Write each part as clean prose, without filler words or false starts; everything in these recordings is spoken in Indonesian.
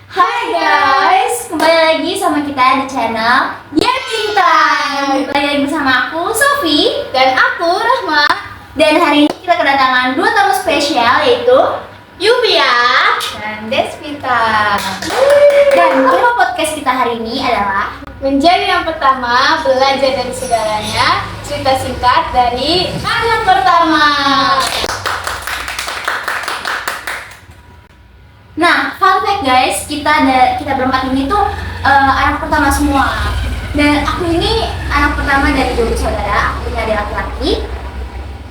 Hai guys, kembali lagi sama kita di channel Yating Time. Kembali lagi bersama aku Sofi Dan aku Rahma. dan hari ini kita kedatangan dua tamu spesial yaitu Yuvia dan Desvita. Dan tema podcast kita hari ini adalah menjadi yang pertama, belajar dari segalanya, cerita singkat dari anak pertama. Nah, fun fact guys, kita berempat ini tuh anak pertama semua. Dan aku ini anak pertama dari dua bersaudara. Aku punya adik laki-laki.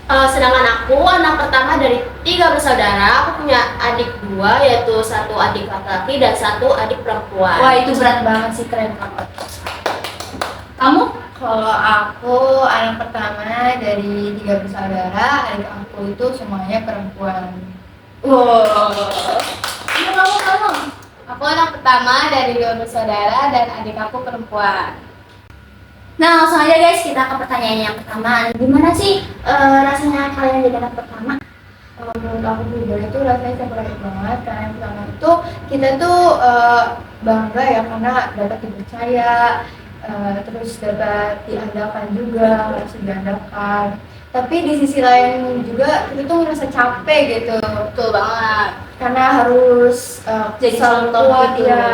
Sedangkan aku anak pertama dari 3 bersaudara. Aku punya adik 2, yaitu satu adik laki-laki dan satu adik perempuan. Wah, itu berat banget sih, keren banget. Kamu? Kalau aku anak pertama dari 3 bersaudara, adik aku itu semuanya perempuan. Wow. Kamu. Aku anak pertama dari 2 bersaudara dan adik aku perempuan. Nah, langsung aja guys, kita ke pertanyaan yang pertama. Gimana sih rasanya kalian jadi anak pertama? Kalau menurut aku pribadi itu rasanya seperti banget karena yang pertama itu kita tuh bangga ya karena dapat dipercaya, terus dapat diandalkan juga, harus diandalkan. Tapi di sisi lain juga kita tuh ngerasa capek gitu. Betul banget. Karena harus Jadi selalu contoh kuat gitu. ya.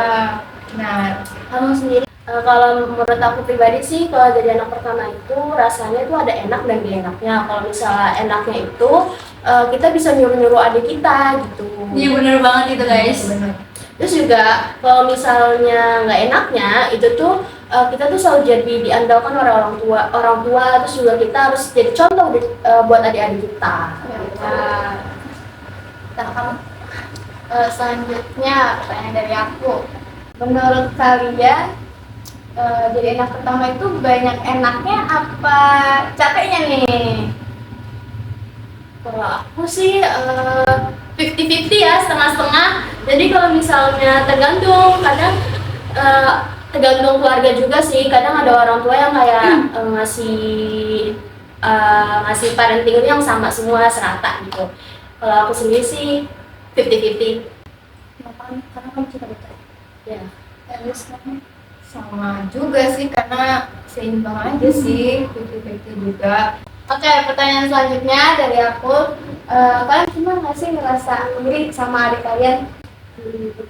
Nah, Kamu sendiri? Kalau menurut aku pribadi sih, kalau jadi anak pertama itu rasanya itu ada enak dan gak enaknya. Kalau misalnya enaknya itu kita bisa nyuruh-nyuruh adik kita gitu. Iya bener banget itu guys. benar. Terus juga kalau misalnya nggak enaknya itu tuh kita tuh selalu jadi diandalkan oleh orang tua, terus juga kita harus jadi contoh buat adik-adik kita. Nah, kamu? Selanjutnya pertanyaan dari aku, menurut kalian jadi anak pertama itu banyak enaknya apa capeknya nih? Kalau aku sih 50-50 ya, setengah-setengah. Jadi kalau misalnya tergantung, kadang tergantung keluarga juga sih. Kadang ada orang tua yang kayak ngasih parenting yang sama semua serata gitu. Kalau aku sendiri sih 50-50. Karena kamu suka betul. Ya. Terus kamu? Sama juga sih karena seimbang aja sih, 50-50 juga. Oke, pertanyaan selanjutnya dari aku, kalian pernah nggak sih ngerasa iri sama adik kalian?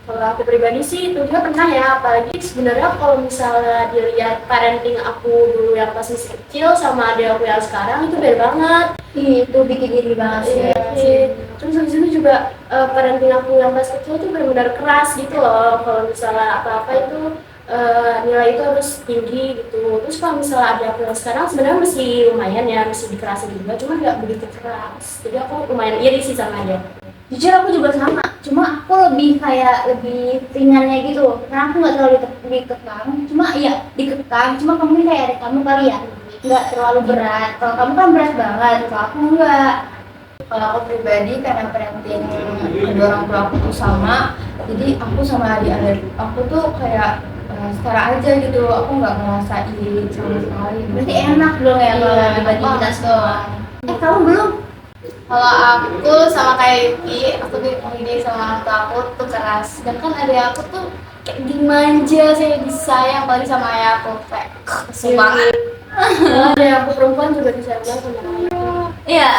Kalau aku pribadi sih tentunya pernah ya, apalagi sebenarnya kalau misalnya dilihat parenting aku dulu yang pas masih kecil sama adik aku yang sekarang itu beda banget. Itu bikin iri banget sih. Iya sih. Terus habis itu juga parenting aku yang pas kecil tuh benar-benar keras gitu loh. Kalau misalnya apa-apa itu nilai itu harus tinggi gitu. Terus kalau misalnya ada aku yang sekarang sebenarnya masih lumayan ya, masih dikerasin juga, cuma nggak begitu keras. Jadi aku lumayan iri sih sama dia. Jujur aku juga sama, cuma aku lebih ringannya gitu. Karena aku nggak terlalu dikekang, cuma kamu ini kayak adik kamu kali ya, nggak terlalu berat. Kalau kamu kan berat banget, kalau aku enggak. Kalau aku pribadi karena parenting kedua orang tua aku tuh sama, jadi aku sama adik-adik aku tuh kayak setara aja gitu. Aku nggak ngerasa iri sama sekali. Berarti enak dong ya kalau Iya, dibagi enak kita semua. Kamu belum? Kalau aku sama kayak Yuki, aku dididik sama orang tua aku tuh keras. Sedangkan adik aku tuh kayak dimanja, saya disayang, apalagi sama ayah aku kayak kesel banget. Adik aku perempuan juga disayang banget sama ayah. Iya,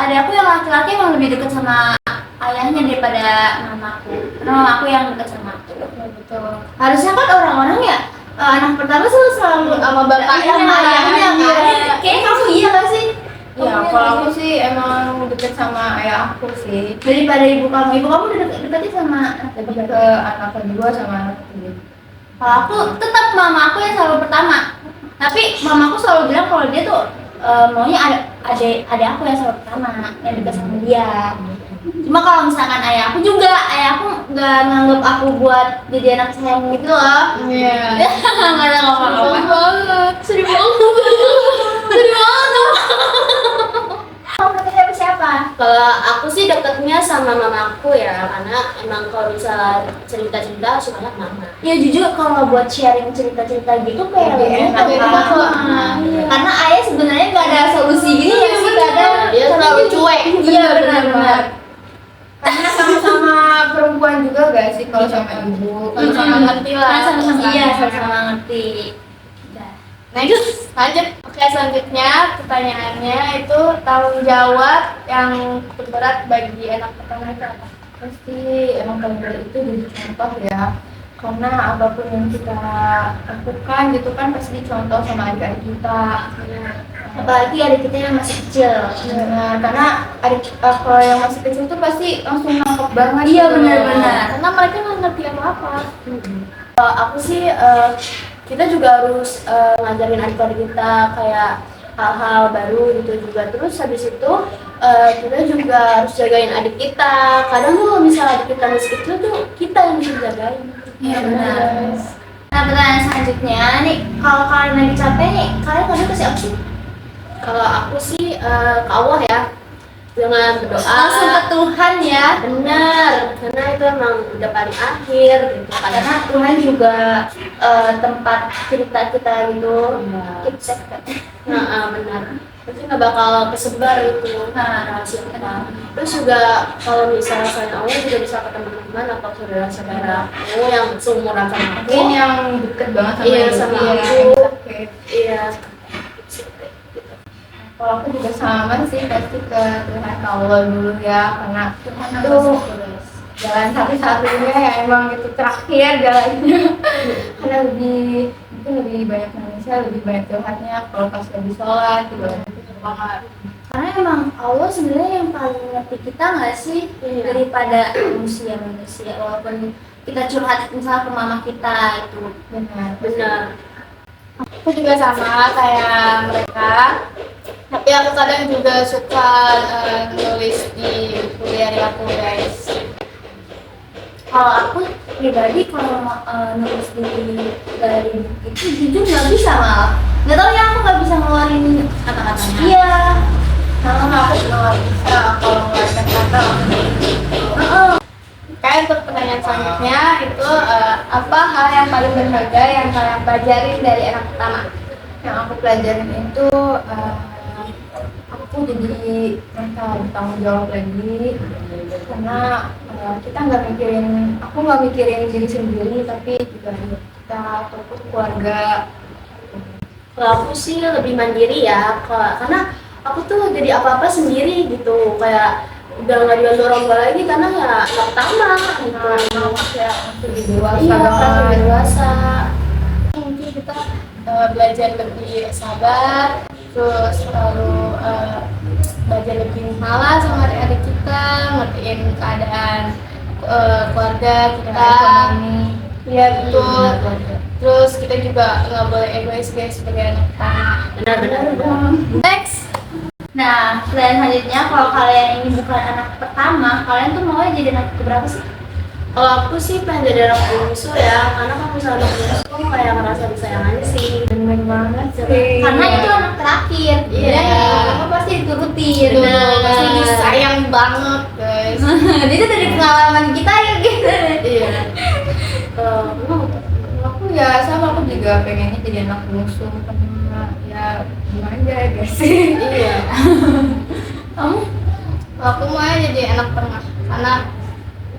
adik aku yang laki-laki emang lebih dekat sama ayahnya daripada mamaku. Karena mamaku yang dekat sama aku. Betul. Harusnya kan orang-orang ya anak pertama selalu Sama bapaknya, sama ayahnya kan. iya. Kayaknya kamu iya gak sih? Ya, kalau aku sih emang deket sama ayah aku sih. Daripada ibu kamu udah dekatnya sama anak Lebih kedua. ke anak kedua sama anak ketiga. Kalau aku tetap mama aku yang selalu pertama. Tapi mamaku selalu bilang kalau dia tuh maunya ada aku yang selalu pertama, yang dekat sama dia. Cuma kalau misalkan ayah aku nggak nganggap aku buat jadi anak sayang gitu loh. Iya. Nggak ada ngomong-ngomong. banget, sedih banget. Kamu deket sama siapa? Kalau aku sih deketnya sama mamaku ya, karena emang kalau bisa cerita-cerita sukanya mama. Ya jujur kalau buat sharing cerita-cerita gitu kayak Lebih enak enak kan? banget. Karena ayah sebenarnya nggak ada solusi gitu ya sih, kadang Dia selalu cuek. Iya benar-benar. Karena sama-sama perempuan juga gak sih kalau sama ibu? Sama-sama ngerti lah. Kan sama-sama iya, Sama-sama. sama-sama ngerti. Udah. Next, lanjut. Oke, selanjutnya pertanyaannya itu tanggung jawab yang terberat bagi anak pertama itu apa? Pasti emang paling berat itu jadi contoh ya. Karena apapun yang kita lakukan gitu kan pasti dicontoh sama adik-adik kita. Apalagi adik kita yang masih kecil. Nah, karena adik kalau yang masih kecil tuh pasti langsung nangkep banget. Iya, gitu. benar-benar. Karena mereka nggak ngerti apa-apa. Aku sih kita juga harus ngajarin adik-adik kita kayak hal-hal baru gitu juga. Terus habis itu kita juga harus jagain adik kita. Kadang tuh kalau misalnya adik kita masih kecil tuh kita yang bisa jagain. Iya benar. Nah pertanyaan selanjutnya nih, kalau kalian lagi capek nih, kalian kadang kasih apa sih? Kalau aku sih ke Allah ya, dengan berdoa. Langsung ke Tuhan ya. Bener, karena itu emang udah paling akhir gitu. Karena Tuhan juga tempat cerita kita gitu. Keep safe. Nah, benar. Pasti nggak bakal kesebar itu rahasia kita. Terus juga kalau misalnya selain Allah juga bisa ke teman-teman atau saudara-saudara aku yang seumuran sama aku. Mungkin yang deket banget sama Iya, ibu, sama ya, aku. yang sakit. Iya. Kalau aku juga sama sih pasti ke Tuhan Allah dulu ya, karena Tuhan itu jalan satu-satunya ya emang itu terakhir jalannya. Karena mungkin lebih banyak manusia, lebih banyak Tuhannya kalau pas lagi sholat gitu. Karena emang Allah sebenarnya yang paling ngerti kita nggak sih daripada manusia. Walaupun kita curhat misalnya ke mama kita itu. Benar. Aku juga sama kayak mereka. Tapi aku kadang juga suka nulis di buku diary aku, guys. Kalau aku pribadi kalau nulis dari itu jujur nggak bisa malah. Nggak tahu ya aku nggak bisa ngeluarin kata-katanya. Iya. Sama aku juga nggak bisa kalau ngeluarin kata. Kayak untuk pertanyaan selanjutnya itu apa hal yang paling berharga yang kalian pelajarin dari anak pertama? Yang aku pelajarin itu aku jadi merasa bertanggung jawab lagi, karena kita aku nggak mikirin diri sendiri tapi juga kita ataupun keluarga. Kalau aku sih lebih mandiri ya, karena aku tuh jadi apa-apa sendiri gitu, kayak udah nggak dibantu orang tua lagi karena ya anak pertama gitu. Ya lebih dewasa Iya, banget. lebih dewasa. Mungkin kita belajar lebih sabar, terus selalu belajar lebih malah sama adik-adik kita, ngertiin keadaan keluarga kita. Iya betul. Terus kita juga nggak boleh egois guys sebagai anak pertama. Benar-benar. Next. Nah, selain selanjutnya kalau kalian ini bukan anak pertama, kalian tuh maunya jadi anak keberapa sih? Kalau aku sih pengen jadi anak bungsu ya, karena kalau misalnya anak bungsu kayak ngerasa disayang aja sih. Bener banget sih. Karena itu anak terakhir. Iya. Kamu pasti diturutin. Benar. Pasti disayang banget guys. Itu dari pengalaman kita ya gitu. Iya. Aku ya sama, aku juga pengennya jadi anak bungsu karena ya gimana ya guys sih. Iya. Kamu? Aku mau jadi anak tengah karena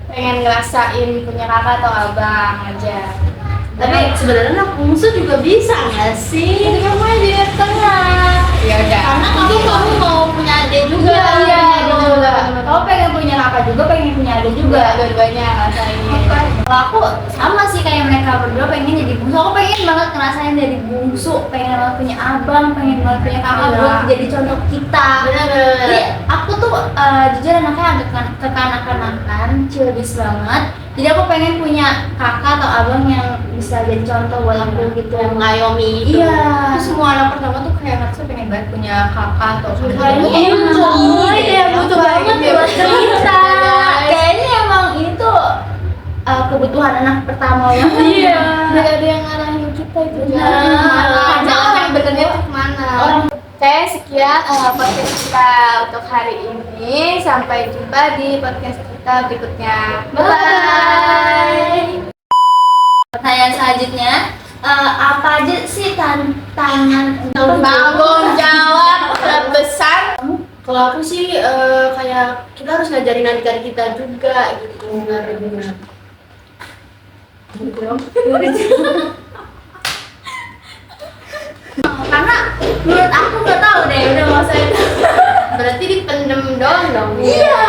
pengen ngerasain punya kakak atau abang aja. Tapi sebenarnya anak bungsu juga bisa nggak sih? Jadi kamu mau jadi anak tengah. Ya udah. Karena Mungkin kamu mau punya adik juga. Iya, betul. juga. Kamu pengen punya kakak juga, pengen punya adik juga. Dua-duanya ngerasain. Kalau aku sama sih kayak mereka berdua pengen jadi bungsu. Aku pengen banget ngerasain dari bungsu, pengen banget punya abang, pengen banget punya kakak Iya. buat jadi contoh kita. Benar-benar. Jadi aku tuh jujur anaknya agak kekanak-kanakan, childish banget. Jadi aku pengen punya kakak atau abang yang bisa jadi contoh buat aku gitu. Yang mengayomi gitu. Iya. Itu semua anak pertama tuh kayak harusnya pengen banget punya kakak atau Kayaknya emang iya butuh banget buat cerita. Kayaknya emang itu kebutuhan anak pertama yang Iya. Biar ada yang ngarahin kita itu. Nah, Jangan yang benernya tuh kemana. Oke, sekian podcast kita untuk hari ini. Sampai jumpa di podcast kita berikutnya. Bye. Pertanyaan selanjutnya, apa aja sih tantangan untuk Tanggung jawab terbesar Kalau aku sih kayak kita harus ngajarin adik-adik kita juga gitu. Benar. Karena menurut aku nggak tahu deh, udah nggak usah itu. Berarti dipendem doang dong. Iya,